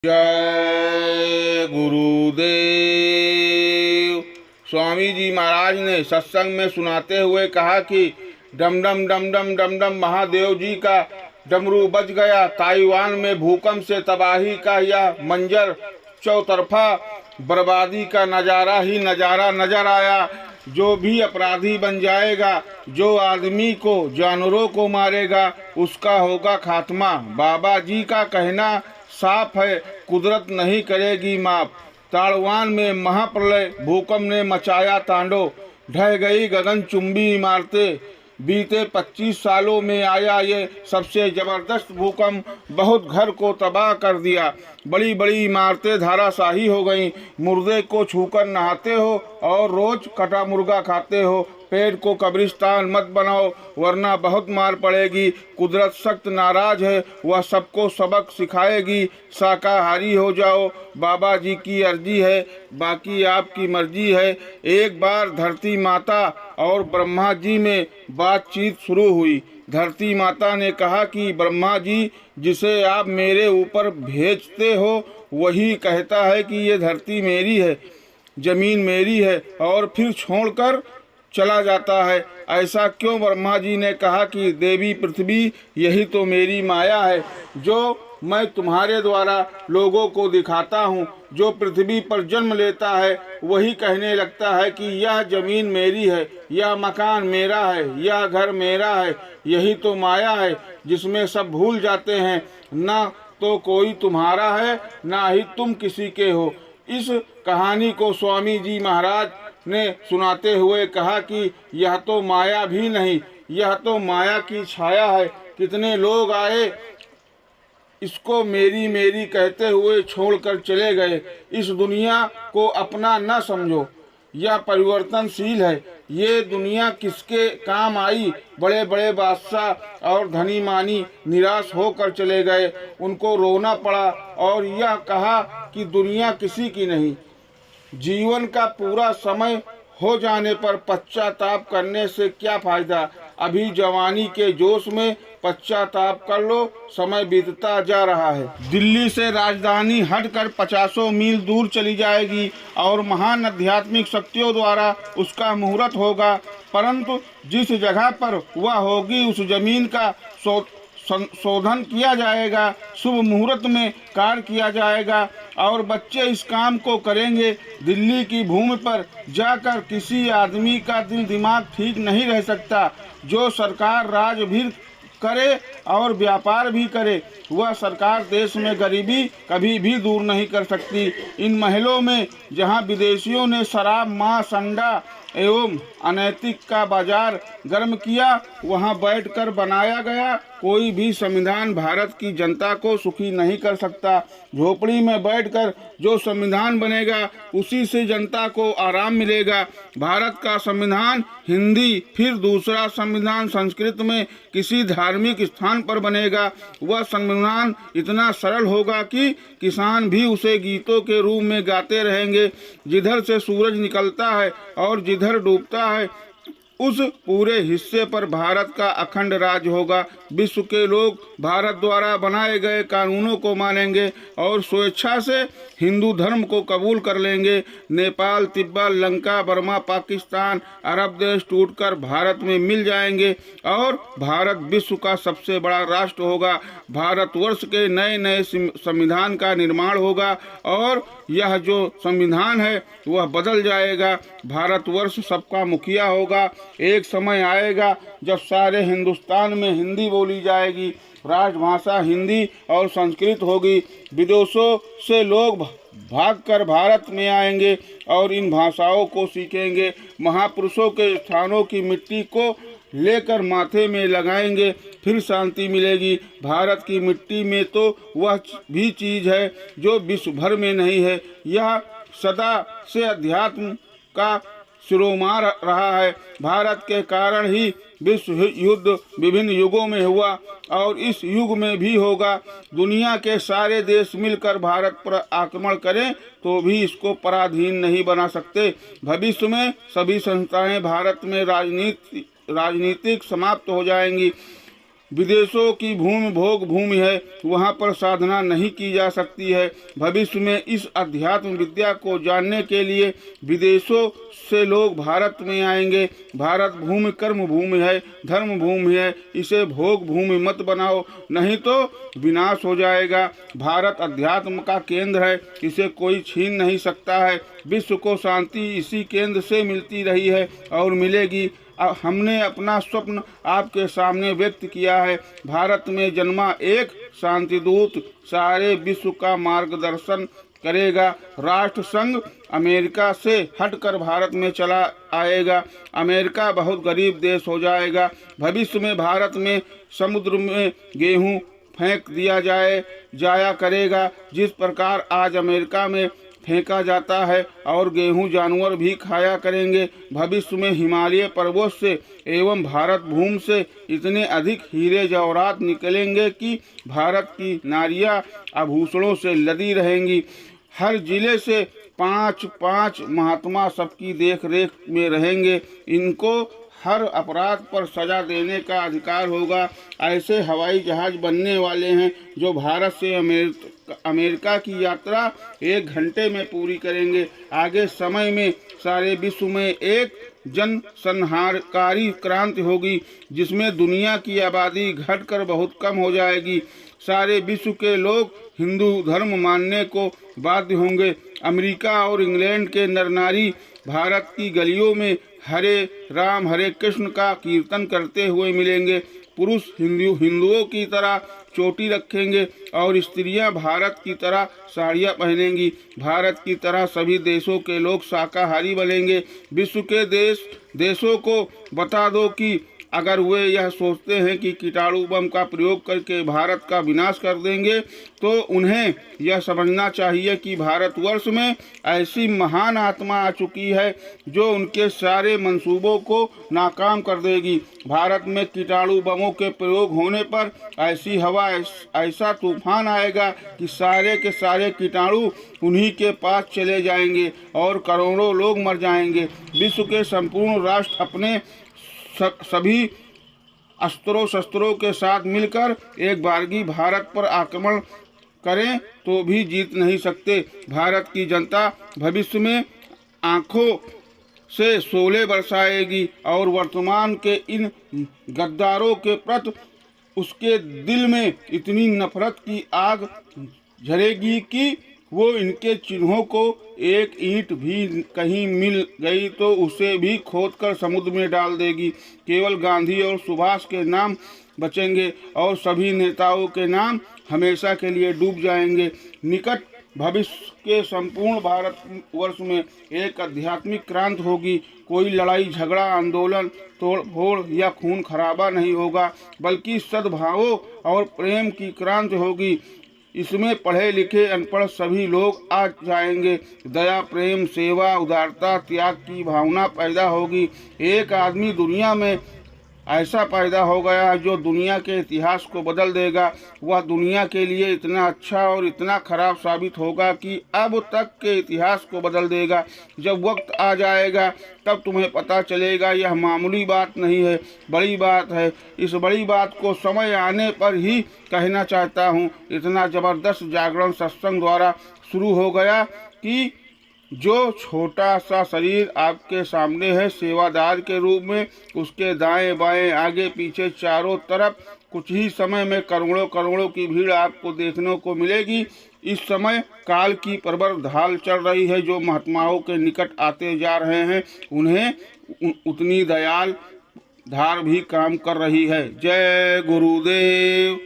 जय गुरुदेव। स्वामी जी महाराज ने सत्संग में सुनाते हुए कहा कि डम डम डम डम डम डम महादेव जी का डमरू बज गया। ताइवान में भूकंप से तबाही का यह मंजर, चौतरफा बर्बादी का नज़ारा ही नज़ारा नजर आया। जो भी अपराधी बन जाएगा, जो आदमी को जानवरों को मारेगा, उसका होगा खात्मा। बाबा जी का कहना साफ है, कुदरत नहीं करेगी माफ। ताइवान में महाप्रलय भूकंप ने मचाया तांडव, ढह गई गगनचुंबी इमारतें। बीते 25 सालों में आया ये सबसे जबरदस्त भूकंप बहुत घर को तबाह कर दिया। बड़ी बड़ी इमारतें धाराशाही हो गईं। मुर्दे को छूकर नहाते हो और रोज कटा मुर्गा खाते हो। पेड़ को कब्रिस्तान मत बनाओ वरना बहुत मार पड़ेगी। कुदरत सख्त नाराज है, वह सबको सबक सिखाएगी। शाकाहारी हो जाओ, बाबा जी की अर्जी है, बाकी आपकी मर्जी है। एक बार धरती माता और ब्रह्मा जी में बातचीत शुरू हुई। धरती माता ने कहा कि ब्रह्मा जी, जिसे आप मेरे ऊपर भेजते हो वही कहता है कि ये धरती मेरी है, जमीन मेरी है, और फिर छोड़कर चला जाता है। ऐसा क्यों? ब्रह्मा जी ने कहा कि देवी पृथ्वी, यही तो मेरी माया है जो मैं तुम्हारे द्वारा लोगों को दिखाता हूँ। जो पृथ्वी पर जन्म लेता है वही कहने लगता है कि यह जमीन मेरी है, यह मकान मेरा है, यह घर मेरा है। यही तो माया है जिसमें सब भूल जाते हैं, ना तो कोई तुम्हारा है ना ही तुम किसी के हो। इस कहानी को स्वामी जी महाराज ने सुनाते हुए कहा कि यह तो माया भी नहीं, यह तो माया की छाया है। कितने लोग आए, इसको मेरी मेरी कहते हुए छोड़कर चले गए। इस दुनिया को अपना न समझो, यह परिवर्तनशील है। ये दुनिया किसके काम आई? बड़े बड़े बादशाह और धनी मानी निराश होकर चले गए, उनको रोना पड़ा और यह कहा कि दुनिया किसी की नहीं। जीवन का पूरा समय हो जाने पर पश्चाताप करने से क्या फायदा? अभी जवानी के जोश में पश्चाताप कर लो, समय बीतता जा रहा है। दिल्ली से राजधानी हटकर 50 मील दूर चली जाएगी और महान आध्यात्मिक शक्तियों द्वारा उसका मुहूर्त होगा। परंतु जिस जगह पर वह होगी उस जमीन का संशोधन किया जाएगा, शुभ मुहूर्त में कार्य किया जाएगा और बच्चे इस काम को करेंगे। दिल्ली की भूमि पर जाकर किसी आदमी का दिल दिमाग ठीक नहीं रह सकता। जो सरकार राज भी करे और व्यापार भी करे, वह सरकार देश में गरीबी कभी भी दूर नहीं कर सकती। इन महलों में जहां विदेशियों ने शराब, मांस, अंडा एवं अनैतिक का बाजार गर्म किया, वहां बैठकर बनाया गया कोई भी संविधान भारत की जनता को सुखी नहीं कर सकता। झोपड़ी में बैठकर जो संविधान बनेगा उसी से जनता को आराम मिलेगा। भारत का संविधान हिंदी, फिर दूसरा संविधान संस्कृत में किसी धार्मिक स्थान पर बनेगा। वह संविधान इतना सरल होगा कि किसान भी उसे गीतों के रूप में गाते रहेंगे। जिधर से सूरज निकलता है और जिधर डूबता है उस पूरे हिस्से पर भारत का अखंड राज होगा। विश्व के लोग भारत द्वारा बनाए गए कानूनों को मानेंगे और स्वेच्छा से हिंदू धर्म को कबूल कर लेंगे। नेपाल, तिब्बत, लंका, बर्मा, पाकिस्तान, अरब देश टूटकर भारत में मिल जाएंगे और भारत विश्व का सबसे बड़ा राष्ट्र होगा। भारतवर्ष के नए नए संविधान का निर्माण होगा और यह जो संविधान है वह बदल जाएगा। भारतवर्ष सबका मुखिया होगा। एक समय आएगा जब सारे हिंदुस्तान में हिंदी बोली जाएगी, राजभाषा हिंदी और संस्कृत होगी। विदेशों से लोग भागकर भारत में आएंगे और इन भाषाओं को सीखेंगे। महापुरुषों के स्थानों की मिट्टी को लेकर माथे में लगाएंगे, फिर शांति मिलेगी। भारत की मिट्टी में तो वह भी चीज़ है जो विश्व भर में नहीं है। यह सदा से अध्यात्म का शिरोमार रहा है। भारत के कारण ही विश्व युद्ध विभिन्न युगों में हुआ और इस युग में भी होगा। दुनिया के सारे देश मिलकर भारत पर आक्रमण करें तो भी इसको पराधीन नहीं बना सकते। भविष्य में सभी संस्थाएं भारत में राजनीतिक समाप्त हो जाएंगी। विदेशों की भूमि भोग भूमि है, वहाँ पर साधना नहीं की जा सकती है। भविष्य में इस अध्यात्म विद्या को जानने के लिए विदेशों से लोग भारत में आएंगे। भारत भूमि कर्म भूमि है, धर्म भूमि है, इसे भोग भूमि मत बनाओ, नहीं तो विनाश हो जाएगा। भारत अध्यात्म का केंद्र है, इसे कोई छीन नहीं सकता है। विश्व को शांति इसी केंद्र से मिलती रही है और मिलेगी। हमने अपना स्वप्न आपके सामने व्यक्त किया है। भारत में जन्मा एक शांतिदूत सारे विश्व का मार्गदर्शन करेगा। राष्ट्र संघ अमेरिका से हटकर भारत में चला आएगा। अमेरिका बहुत गरीब देश हो जाएगा। भविष्य में भारत में समुद्र में गेहूं फेंक दिया जाया करेगा, जिस प्रकार आज अमेरिका में फेंका जाता है, और गेहूं जानवर भी खाया करेंगे। भविष्य में हिमालय पर्वत से एवं भारत भूमि से इतने अधिक हीरे जवाहरात निकलेंगे कि भारत की नारियां आभूषणों से लदी रहेंगी। हर जिले से 5-5 महात्मा सबकी देख रेख में रहेंगे। इनको हर अपराध पर सजा देने का अधिकार होगा। ऐसे हवाई जहाज बनने वाले हैं जो भारत से अमेरिका की यात्रा 1 घंटे में पूरी करेंगे। आगे समय में सारे विश्व में एक जनसंहारकारी क्रांति होगी, जिसमें दुनिया की आबादी घटकर बहुत कम हो जाएगी। सारे विश्व के लोग हिंदू धर्म मानने को बाध्य होंगे। अमेरिका और इंग्लैंड के नर नारी भारत की गलियों में हरे राम हरे कृष्ण का कीर्तन करते हुए मिलेंगे। पुरुष हिंदुओं की तरह चोटी रखेंगे और स्त्रियां भारत की तरह साड़ियां पहनेंगी। भारत की तरह सभी देशों के लोग शाकाहारी बनेंगे। विश्व के देशों को बता दो कि अगर वे यह सोचते हैं कि कीटाणु बम का प्रयोग करके भारत का विनाश कर देंगे, तो उन्हें यह समझना चाहिए कि भारतवर्ष में ऐसी महान आत्मा आ चुकी है जो उनके सारे मंसूबों को नाकाम कर देगी। भारत में कीटाणु बमों के प्रयोग होने पर ऐसी हवा ऐसा तूफान आएगा कि सारे के सारे कीटाणु उन्हीं के पास चले जाएंगे और करोड़ों लोग मर जाएंगे। विश्व के संपूर्ण राष्ट्र अपने सभी अस्त्रों शस्त्रों के साथ मिलकर एक बारगी भारत पर आक्रमण करें तो भी जीत नहीं सकते। भारत की जनता भविष्य में आंखों से शोले बरसाएगी और वर्तमान के इन गद्दारों के प्रति उसके दिल में इतनी नफरत की आग झरेगी कि वो इनके चिन्हों को एक ईंट भी कहीं मिल गई तो उसे भी खोदकर समुद्र में डाल देगी। केवल गांधी और सुभाष के नाम बचेंगे और सभी नेताओं के नाम हमेशा के लिए डूब जाएंगे। निकट भविष्य के संपूर्ण भारतवर्ष में एक आध्यात्मिक क्रांति होगी। कोई लड़ाई झगड़ा आंदोलन तोड़ फोड़ या खून खराबा नहीं होगा, बल्कि सद्भावों और प्रेम की क्रांति होगी। इसमें पढ़े लिखे अनपढ़ सभी लोग आ जाएंगे। दया प्रेम सेवा उदारता त्याग की भावना पैदा होगी। एक आदमी दुनिया में ऐसा पैदा हो गया है जो दुनिया के इतिहास को बदल देगा। वह दुनिया के लिए इतना अच्छा और इतना खराब साबित होगा कि अब तक के इतिहास को बदल देगा। जब वक्त आ जाएगा तब तुम्हें पता चलेगा यह मामूली बात नहीं है, बड़ी बात है। इस बड़ी बात को समय आने पर ही कहना चाहता हूँ। इतना ज़बरदस्त जागरण सत्संग द्वारा शुरू हो गया कि जो छोटा सा शरीर आपके सामने है सेवादार के रूप में, उसके दाएं बाएं आगे पीछे चारों तरफ कुछ ही समय में करोड़ों करोड़ों की भीड़ आपको देखने को मिलेगी। इस समय काल की प्रबल ढाल चल रही है। जो महात्माओं के निकट आते जा रहे हैं उन्हें उतनी दयाल धार भी काम कर रही है। जय गुरुदेव।